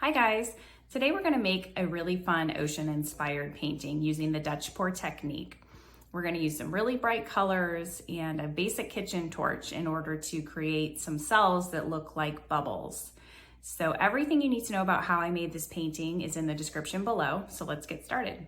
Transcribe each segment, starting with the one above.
Hi guys, today we're going to make a really fun ocean inspired painting using the Dutch pour technique. We're going to use some really bright colors and a basic kitchen torch in order to create some cells that look like bubbles. So everything you need to know about how I made this painting is in the description below, so let's get started.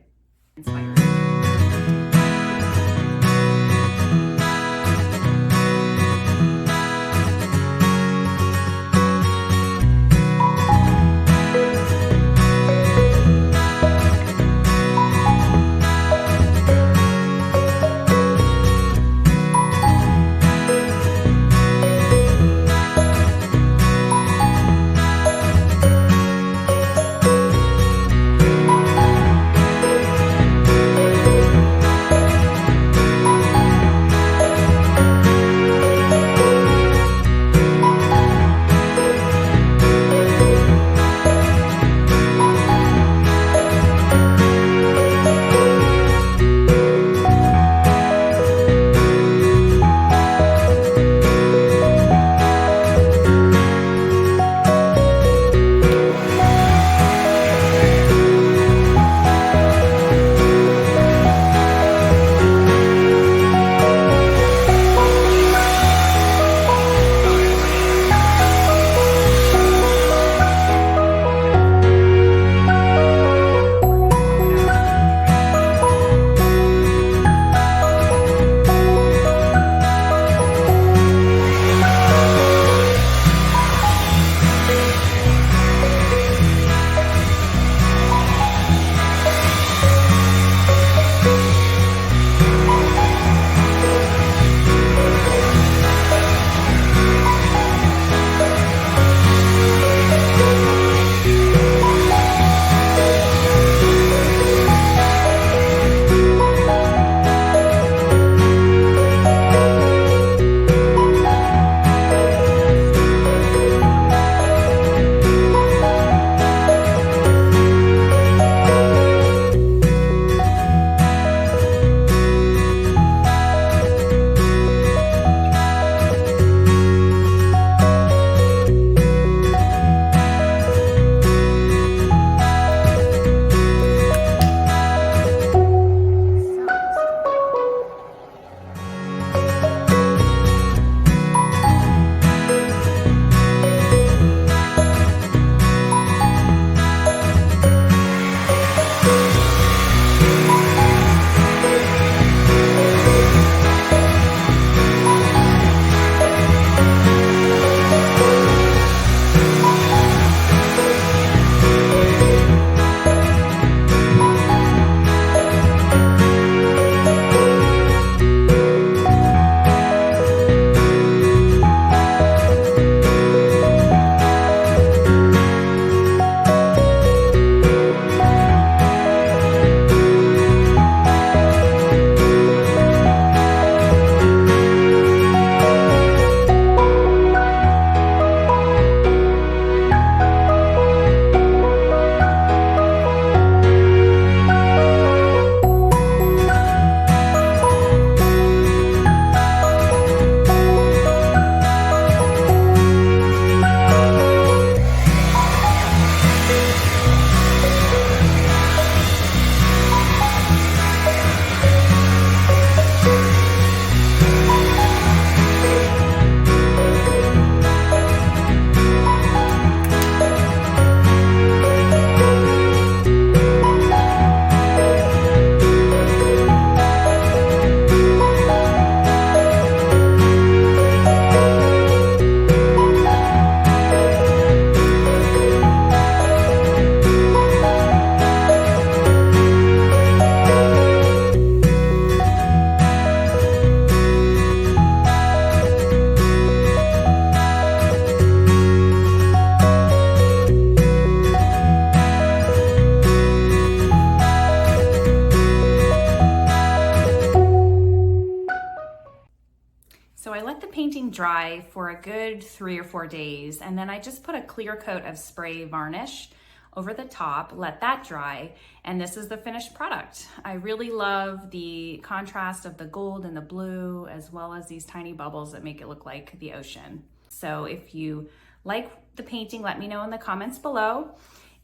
So I let the painting dry for a good 3 or 4 days, and then I just put a clear coat of spray varnish over the top, let that dry, and this is the finished product. I really love the contrast of the gold and the blue, as well as these tiny bubbles that make it look like the ocean. So if you like the painting, let me know in the comments below.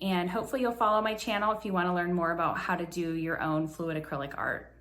And hopefully you'll follow my channel if you want to learn more about how to do your own fluid acrylic art.